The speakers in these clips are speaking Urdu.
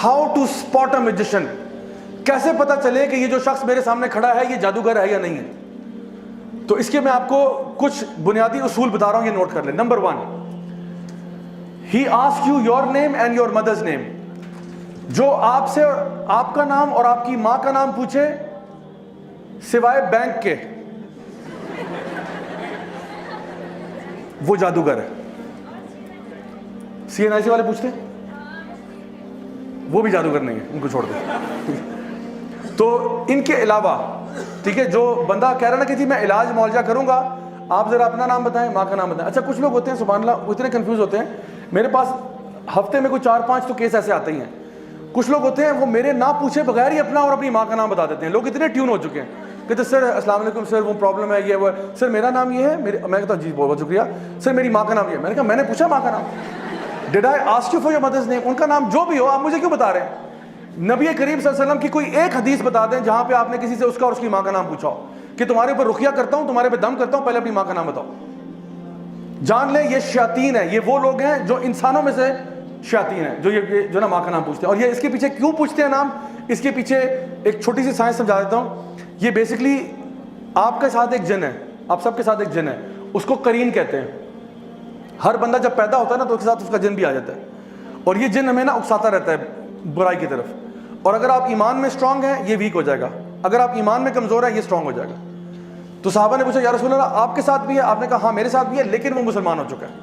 How to spot a magician. کیسے پتا چلے کہ یہ جو شخص میرے سامنے کھڑا ہے یہ جادوگر ہے یا نہیں ہے. تو اس کے میں آپ کو کچھ بنیادی اصول بتا رہا ہوں, یہ نوٹ کر لیں. Number 1, he ask you your name and your mother's name. جو آپ سے آپ کا نام اور آپ کی ماں کا نام پوچھے سوائے بینک کے, وہ جادوگر ہے. سی این آئی سی والے پوچھتے وہ بھی جادوگر نہیں ہے, ان کو چھوڑ دیں. تو ان کے علاوہ ٹھیک ہے, جو بندہ کہہ رہا نا کہ جی میں علاج معالجہ کروں گا, آپ ذرا اپنا نام بتائیں, ماں کا نام بتائیں. اچھا کچھ لوگ ہوتے ہیں سبحان اللہ وہ اتنے کنفیوز ہوتے ہیں, میرے پاس ہفتے میں کوئی 4-5 تو کیس ایسے آتے ہی ہیں. کچھ لوگ ہوتے ہیں وہ میرے نہ پوچھے بغیر ہی اپنا اور اپنی ماں کا نام بتا دیتے ہیں. لوگ اتنے ٹیون ہو چکے ہیں کہتے سر السلام علیکم سر وہ پرابلم ہے یہ وہ, سر میرا نام یہ ہے, میں کہتا ہوں جی بہت شکریہ سر میری ماں کا نام یہ ہے. میں نے کہا میں نے پوچھا ماں کا نام, did I ask you for your mother's name. ان کا نام جو بھی ہو آپ مجھے کیوں بتا رہے ہیں؟ نبی کریم صلی اللہ علیہ وسلم کی کوئی ایک حدیث بتا دیں جہاں پہ آپ نے کسی سے اس کا اور اس کی ماں کا نام پوچھا ہو کہ تمہارے اوپر رقیہ کرتا ہوں, تمہارے پہ دم کرتا ہوں, پہلے اپنی ماں کا نام بتاؤ. جان لیں یہ شیاطین ہیں, یہ وہ لوگ ہیں جو انسانوں میں سے شیاطین ہیں جو یہ جو نا ماں کا نام پوچھتے ہیں. اور یہ اس کے پیچھے کیوں پوچھتے ہیں نام, اس کے پیچھے ایک چھوٹی سی سائنس سمجھا دیتا ہوں. یہ بیسکلی آپ کے ساتھ ایک جن ہے, آپ سب کے ساتھ ایک جن ہے, اس کو قرین کہتے ہیں. ہر بندہ جب پیدا ہوتا ہے نا تو اس کے ساتھ اس کا جن بھی آ جاتا ہے, اور یہ جن ہمیں نا اکساتا رہتا ہے برائی کی طرف. اور اگر آپ ایمان میں اسٹرانگ ہیں یہ ویک ہو جائے گا, اگر آپ ایمان میں کمزور ہیں یہ اسٹرانگ ہو جائے گا. تو صحابہ نے پوچھا یا رسول اللہ آپ کے ساتھ بھی ہے؟ آپ نے کہا ہاں میرے ساتھ بھی ہے, لیکن وہ مسلمان ہو چکا ہے.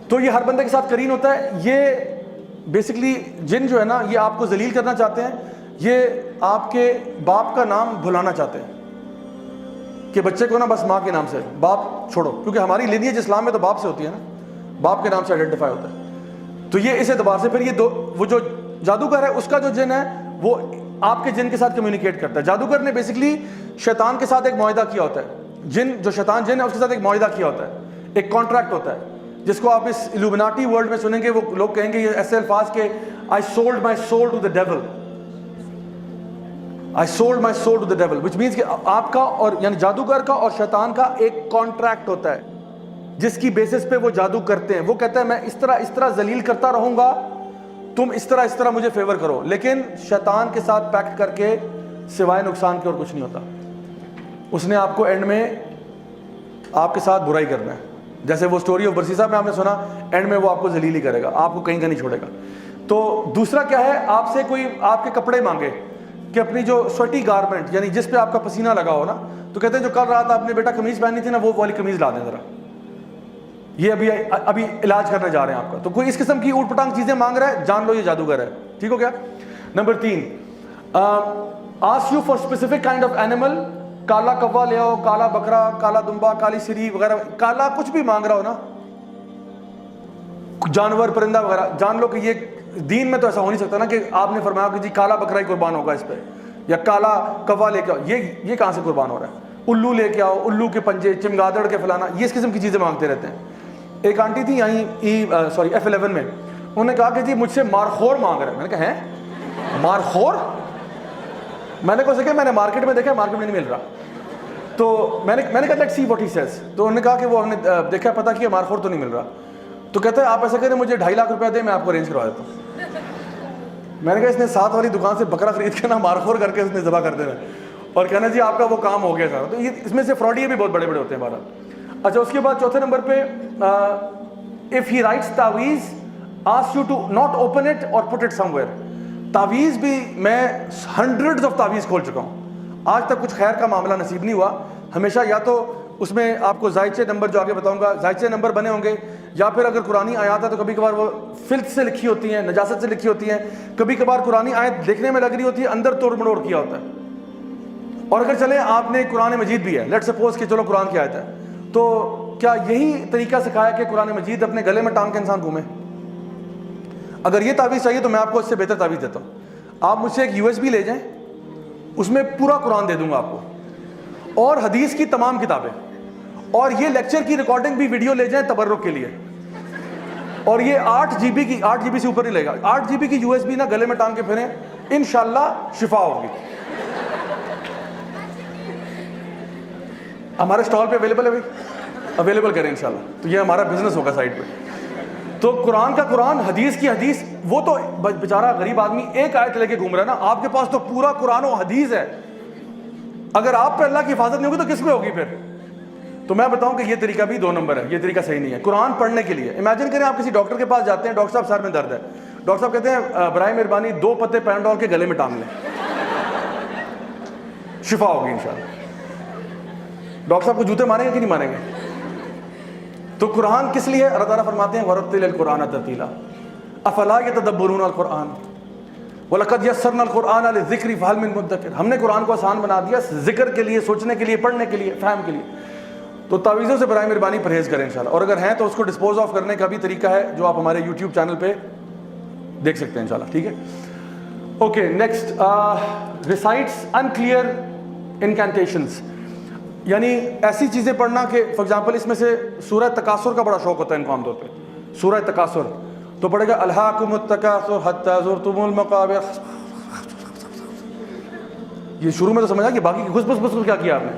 تو یہ ہر بندے کے ساتھ قرین ہوتا ہے. یہ بیسکلی جن جو ہے نا یہ آپ کو ذلیل کرنا چاہتے ہیں, یہ آپ کے باپ کا نام بھلانا چاہتے ہیں کہ بچے کو نا بس ماں کے نام سے, باپ چھوڑو, کیونکہ ہماری لینیج اسلام میں تو باپ سے ہوتی ہے نا, باپ کے نام سے آئیڈینٹیفائی ہوتا ہے. تو یہ اس اعتبار سے پھر یہ وہ جو جادوگر ہے اس کا جو جن ہے وہ آپ کے جن کے ساتھ کمیونیکیٹ کرتا ہے. جادوگر نے بیسکلی شیطان کے ساتھ ایک معاہدہ کیا ہوتا ہے. جن جو شیطان جن ہے اس کے ساتھ ایک معاہدہ کیا ہوتا ہے, ایک کانٹریکٹ ہوتا ہے, جس کو آپ اس الومناٹی ورلڈ میں سنیں گے. وہ لوگ کہیں گے یہ ایسے الفاظ کہ I sold my soul to the devil, I sold my soul to the devil, which means کہ آپ کا اور یعنی جادوگر کا اور شیطان کا ایک کانٹریکٹ ہوتا ہے جس کی بیسس پہ وہ جادو کرتے ہیں. وہ کہتا ہے میں اس طرح ذلیل کرتا رہوں گا, تم اس طرح مجھے فیور کرو. لیکن شیطان کے ساتھ پیکٹ کر کے سوائے نقصان کے اور کچھ نہیں ہوتا. اس نے آپ کو اینڈ میں آپ کے ساتھ برائی کرنا ہے. جیسے وہ سٹوری آف برسیسا میں آپ نے سنا, اینڈ میں وہ آپ کو ذلیل ہی کرے گا, آپ کو کہیں کا نہیں چھوڑے گا. تو دوسرا کیا ہے, آپ سے کوئی آپ کے کپڑے مانگے کہ اپنی جو سویٹی گارمنٹ یعنی جس پہ آپ کا پسینہ لگا ہو نا, تو کہتے ہیں جو کل رات آپ نے بیٹا قمیض پہنی تھی نا وہ والی قمیض لا دیں ذرا, یہ ابھی علاج کرنے جا رہے ہیں آپ کا. تو کوئی اس قسم کی اوٹ پٹانگ چیزیں مانگ رہا ہے, جان لو یہ جادوگر ہے. ٹھیک ہو گیا. Number 3, ask you for specific kind of animal. کالا کوا لے آؤ, کالا بکرا, کالا دمبا, کالی سری وغیرہ, کالا کچھ بھی مانگ رہا ہو نا, جانور پرندہ وغیرہ, جان لو کہ یہ دین میں تو ایسا ہو نہیں سکتا نا کہ آپ نے فرمایا کہ جی کالا بکرا ہی قربان ہوگا اس پہ, یا کالا کوا لے کے آؤ. یہ کہاں سے قربان ہو رہا ہے؟ الو لے کے آؤ, الو کے پنجے, چمگادڑ کے فلانا, یہ اس قسم کی چیزیں مانگتے رہتے ہیں. ایک آنٹی تھی یہیں F11 میں, انہوں نے کہا کہ جی مجھ سے مارخور مانگ رہے ہیں. میں نے کہا ہیں مارخور؟ میں نے کہا سکے میں نے مارکیٹ میں دیکھا, مارکیٹ میں نہیں مل رہا. تو میں نے کہا let's see what he says. تو انہوں نے کہا کہ وہ ہم نے دیکھا پتا کیا مارخور تو نہیں مل رہا. تو کہتا ہے آپ ایسا کریں مجھے 2.5 لاکھ روپیہ دیں, میں آپ کو ارینج کروا دیتا ہوں. میں نے کہا اس نے ساتھ والی دکان سے بکرا خرید کے نا مارخور کر کے اس نے ذبح کر دینا اور کہنا جی آپ کا وہ کام ہو گیا سارا. تو یہ اس میں سے فراڈیے بھی بہت بڑے بڑے ہوتے ہیں ہمارا. اچھا اس کے بعد چوتھے نمبر پہ, if he writes تعویذ ask you to not open it or put it somewhere. تعویذ بھی میں ہنڈریڈز آف تعویذ کھول چکا ہوں, آج تک کچھ خیر کا معاملہ نصیب نہیں ہوا. ہمیشہ یا تو اس میں آپ کو زائچے نمبر جو آگے بتاؤں گا زائچے نمبر بنے ہوں گے, یا پھر اگر قرآنی آیات ہے تو کبھی کبھار وہ فلت سے لکھی ہوتی ہیں, نجاست سے لکھی ہوتی ہیں. کبھی کبھار قرآنی آیت دیکھنے میں لگ رہی ہوتی ہے, اندر توڑ مڑوڑ کیا ہوتا ہے. اور اگر چلیں آپ نے قرآن مجید بھی ہے, لیٹ سپوز کہ چلو قرآن کی آیت ہے, تو کیا یہی طریقہ سکھایا کہ قرآن مجید اپنے گلے میں ٹانگ کے انسان گھومے؟ اگر یہ تعویذ چاہیے تو میں آپ کو اس سے بہتر تعویذ دیتا ہوں. آپ مجھ سے ایک USB لے جائیں, اس میں پورا قرآن دے دوں گا آپ کو, اور حدیث کی تمام کتابیں, اور یہ لیکچر کی ریکارڈنگ بھی ویڈیو لے جائیں تبرک کے لیے, اور یہ 8 GB سے اوپر نہیں لے گا. 8 GB کی USB نا گلے میں ٹانگ کے پھریں, انشاءاللہ شفا ہوگی. ہمارے اسٹال پہ اویلیبل ہے بھائی, اویلیبل کریں انشاءاللہ. تو یہ ہمارا بزنس ہوگا سائٹ پہ. تو قرآن کا قرآن، حدیث کی حدیث. وہ تو بیچارہ غریب آدمی ایک آیت لے کے گھوم رہا ہے نا, آپ کے پاس تو پورا قرآن و حدیث ہے. اگر آپ پہ اللہ کی حفاظت نہیں ہوگی تو کس پہ ہوگی پھر؟ تو میں بتاؤں کہ یہ طریقہ بھی 2 نمبر ہے, یہ طریقہ صحیح نہیں ہے. قرآن پڑھنے کے لیے امیجن کریں آپ کسی ڈاکٹر کے پاس جاتے ہیں, ڈاکٹر صاحب سر میں درد ہے, ڈاکٹر صاحب کہتے ہیں برائے مہربانی 2 پتے پیناڈول کے گلے میں ٹانگ لیں, شفا ہوگی انشاءاللہ. ڈاکٹر صاحب کو جوتے ماریں گے کہ نہیں ماریں گے؟ تو قرآن کس لیے؟ اللہ تعالیٰ فرماتے ہیں وَرَتِّلِ الْقُرْآنَ تَرْتِيلًا أَفَلَا يَتَدَبَّرُونَ الْقُرْآنَ وَلَقَدْ يَسَّرْنَا الْقُرْآنَ لِلذِّكْرِ فَهَلْ مِن مُدَّكِرٍ. ہم نے قرآن کو آسان بنا دیا ذکر کے لیے, سوچنے کے لیے, پڑھنے کے لیے, فہم کے لیے. تو تعویذوں سے برائے مہربانی پرہیز کریں انشاءاللہ, اور اگر ہیں تو اس کو ڈسپوز آف کرنے کا بھی طریقہ ہے جو آپ ہمارے یوٹیوب چینل پہ دیکھ سکتے ہیں انشاءاللہ. ٹھیک ہے, اوکے. نیکسٹ, ریسائٹس انکلیئر انکینٹیشنس, یعنی ایسی چیزیں پڑھنا کہ فار ایگزامپل اس میں سے سورہ تکاثر کا بڑا شوق ہوتا ہے ان کو عام طور پہ. سورہ تکاثر تو پڑھے گا الہاکم التکاثر حتی زرتم المقابر. یہ شروع میں تو سمجھا کہ باقی گھس بس کیا کیا آپ نے,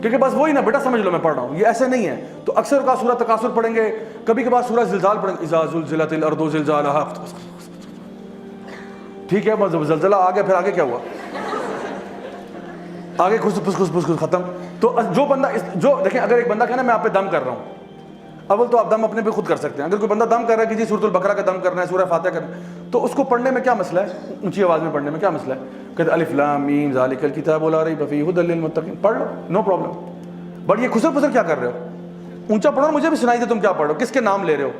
کیونکہ بس وہی نا بیٹا سمجھ لو میں پڑھ رہا ہوں, یہ ایسے نہیں ہے. تو اکثر کا سورہ تکاثر پڑھیں گے, کبھی کبھار سورہ زلزال پڑھیں گے, اذا زلزلت الارض زلزالہا. ٹھیک ہے, بس زلزلہ آ گیا, پھر آگے کیا ہوا؟ آگے گھس پھس ختم. تو جو بندہ جو دیکھیں, اگر ایک بندہ کہنا میں آپ پہ دم کر رہا ہوں, اول تو آپ دم اپنے پہ خود کر سکتے ہیں. اگر کوئی بندہ دم کر رہا ہے کہ جی سورۃ البقرہ کا دم کرنا ہے, سورہ فاتحہ کرنا ہے, تو اس کو پڑھنے میں کیا مسئلہ ہے؟ اونچی آواز میں پڑھنے میں کیا مسئلہ ہے؟ کہتے الف لام میم ذالک الکتاب لا ریب فیہ ھدی للمتقین, پڑھ لو, نو پرابلم. بٹ یہ خسر پسر کیا کر رہے ہو؟ اونچا پڑھو, مجھے بھی سنائی دے تم کیا پڑھ رہے ہو, کس کے نام لے رہے ہو.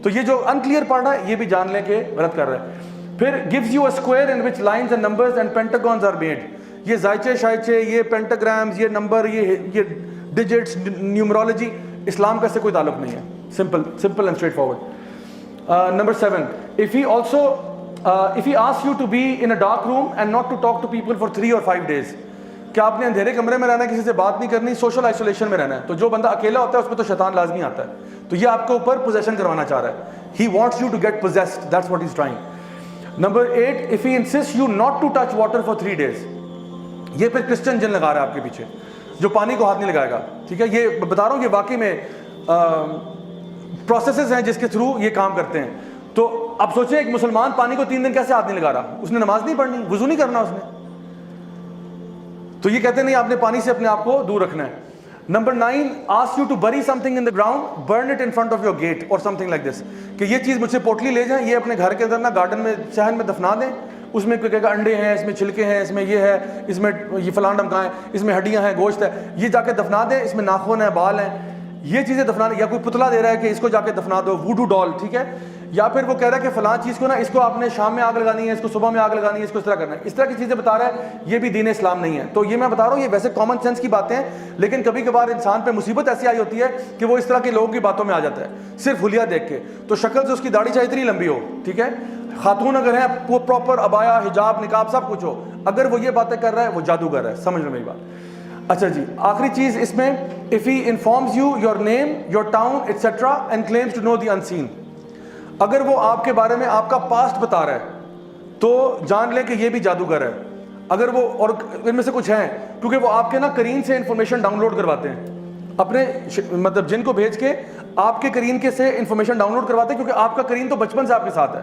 تو یہ جو انکلیئر پڑھ رہا ہے یہ بھی جان لیں کہ غلط کر رہا ہے. پھر gives you a square in which lines and numbers and pentagons are made. یہ زائچے شائچے, یہ پینٹاگرامز, یہ نمبر, یہ ڈیجٹس, نیومرولوجی, اسلام کا اس سے کوئی تعلق نہیں ہے. simple and straightforward. Number 7, if he asks you to be in a dark room and not to talk to people for 3 or 5 days, کہ آپ نے اندھیرے کمرے میں رہنا ہے, کسی سے بات نہیں کرنی, سوشل آئسولیشن میں رہنا ہے. تو جو بندہ اکیلا ہوتا ہے اس پہ تو شیطان لازمی آتا ہے. تو یہ آپ کے اوپر پوزیشن کروانا چاہ رہا ہے. He wants you to get possessed, that's what he's trying. Number 8, if he insists you not to touch water for 3 days, یہ پھر کرسچن جن لگا رہا ہے آپ کے پیچھے, جو پانی کو ہاتھ نہیں لگائے گا. ٹھیک ہے, یہ بتا رہا ہوں کہ واقعی میں پروسیسز ہیں جس کے تھرو یہ کام کرتے ہیں. تو اب سوچیں ایک مسلمان پانی کو 3 دن کیسے ہاتھ نہیں لگا رہا؟ اس نے نماز نہیں پڑھنی, وضو نہیں کرنا اس نے. تو یہ کہتے ہیں نہیں, آپ نے پانی سے اپنے آپ کو دور رکھنا ہے. Number 9, ask you to bury something in the ground, burn it in front of your gate or something like this. کہ یہ چیز مجھ سے پوٹلی لے جائیں, یہ اپنے گھر کے اندر نا گارڈن میں صحن میں دفنا دیں. اس میں کوئی کہے گا انڈے ہیں, اس میں چھلکے ہیں, اس میں یہ ہے, اس میں یہ فلان ڈمکائیں, اس میں ہڈیاں ہیں, گوشت ہے, یہ جا کے دفنا دیں. اس میں ناخن ہے, بال ہیں, یہ چیزیں دفنا دیں. یا کوئی پتلا دے رہا ہے کہ اس کو جا کے دفنا دو, ووڈو ڈال. ٹھیک ہے, یا پھر وہ کہہ رہا ہے کہ فلاں چیز کو نا اس کو آپ نے شام میں آگ لگانی ہے, اس کو صبح میں آگ لگانی ہے, اس کو اس طرح کرنا ہے. اس طرح کی چیزیں بتا رہا ہے, یہ بھی دین اسلام نہیں ہے. تو یہ میں بتا رہا ہوں یہ ویسے کامن سینس کی باتیں ہیں, لیکن کبھی کبھار انسان پہ مصیبت ایسی آئی ہوتی ہے کہ وہ اس طرح کے لوگوں کی باتوں میں آ جاتا ہے صرف حلیہ دیکھ کے. تو شکل سے اس کی داڑھی چاہے اتنی لمبی ہو, ٹھیک ہے, خاتون اگر ہیں وہ پراپر ابایا, حجاب, نقاب سب کچھ ہو, اگر وہ یہ باتیں کر رہا ہے وہ جادوگر ہے. سمجھ لو میری بات. اچھا جی, آخری چیز اس میں, if he informs you your name, your town, etc. and claims to know the unseen. اگر وہ آپ کے بارے میں آپ کا پاسٹ بتا رہا ہے تو جان لیں کہ یہ بھی جادوگر ہے. اگر وہ, اور ان میں سے کچھ ہیں کیونکہ وہ آپ کے نا کرین سے انفارمیشن ڈاؤن لوڈ کرواتے ہیں, اپنے مطلب جن کو بھیج کے آپ کے کرین کے سے انفارمیشن ڈاؤن لوڈ کرواتے ہیں, کیونکہ آپ کا کرین تو بچپن سے آپ کے ساتھ ہے.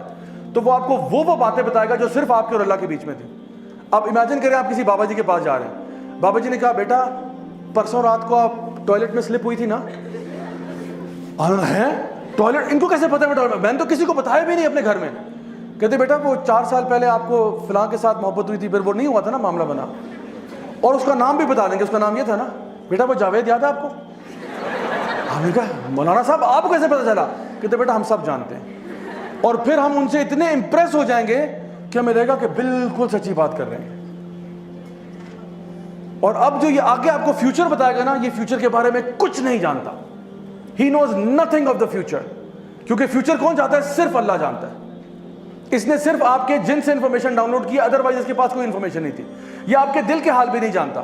تو وہ آپ کو وہ باتیں بتائے گا جو صرف آپ کے اور اللہ کے بیچ میں تھی. اب امیجن کریں آپ کسی بابا جی کے پاس جا رہے ہیں, بابا جی نے کہا بیٹا پرسوں رات کو آپ ٹوائلٹ میں سلپ ہوئی تھی نا. ہے ٹوائلٹ, ان کو کیسے پتا ہے؟ میں نے تو کسی کو بتایا بھی نہیں اپنے گھر میں. کہتے بیٹا وہ 4 سال پہلے آپ کو فلاں کے ساتھ محبت ہوئی تھی, پھر وہ نہیں ہوا تھا نا, معاملہ بنا. اور اس کا نام بھی بتا دیں گے, اس کا نام یہ تھا نا, بیٹا وہ جاوید یاد ہے آپ کو؟ ہم نے کہا مولانا صاحب آپ کو کیسے پتا چلا؟ کہتے بیٹا ہم سب جانتے ہیں. اور پھر ہم ان سے اتنے امپریس ہو جائیں گے کہ ہمیں لگے گا کہ بالکل سچی بات کر رہے ہیں. اور اب جو یہ آگے آپ کو فیوچر بتائے گا نا, یہ فیوچر کے بارے میں کچھ نہیں جانتا. He knows nothing of the future. کیونکہ فیوچر کون جانتا ہے؟ صرف اللہ جانتا ہے. اس نے صرف آپ کے جن سے انفارمیشن ڈاؤن لوڈ کی, ادروائز اس کے پاس کوئی انفارمیشن نہیں تھی. یہ آپ کے دل کے حال بھی نہیں جانتا.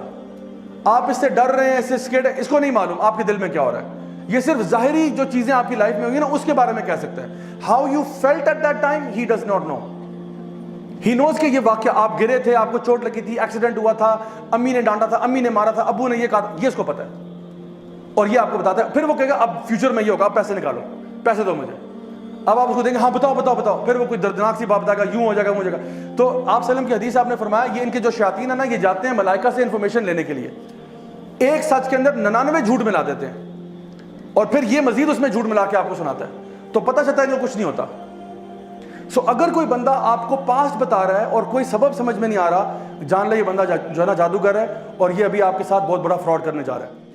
آپ اس سے ڈر رہے ہیں, اس سے اسکیڈ ہے, اس کو نہیں معلوم آپ کے دل میں کیا ہو رہا ہے. یہ صرف ظاہری جو چیزیں آپ کی لائف میں ہوئی نا اس کے بارے میں کہہ سکتا ہے. How you felt at that time, he does not know. He knows کہ یہ واقعہ آپ گرے تھے, آپ کو چوٹ لگی تھی, ایکسیڈنٹ ہوا تھا, امی نے ڈانٹا تھا, امی نے مارا تھا, ابو نے یہ کہا تھا, یہ اس کو پتا ہے. اور یہ آپ کو بتاتا ہے. پھر وہ کہے گا اب فیوچر میں یہ ہوگا, اب پیسے نکالو, پیسے دو مجھے. اب آپ اس کو دیں گے ہاں بتاؤ بتاؤ بتاؤ, پھر وہ کوئی دردناک سی بات بتائے گا, یوں ہو جائے گا, وہ ہو جائے گا. تو آپ وسلم کی حدیث آپ نے فرمایا یہ ان کے جو شیاطین ہیں نا, یہ جاتے ہیں ملائکہ سے انفارمیشن لینے کے لیے, ایک سچ کے اندر 99 جھوٹ ملا دیتے ہیں, اور پھر یہ مزید اس میں جھوٹ ملا کے آپ کو سناتا ہے, تو پتہ چلتا ہے جو کچھ نہیں ہوتا. سو اگر کوئی بندہ آپ کو پاسٹ بتا رہا ہے اور کوئی سبب سمجھ میں نہیں آ رہا, جان لے یہ بندہ جو ہے نا جادوگر ہے, اور یہ ابھی آپ کے ساتھ بہت بڑا فراڈ کرنے جا رہا ہے.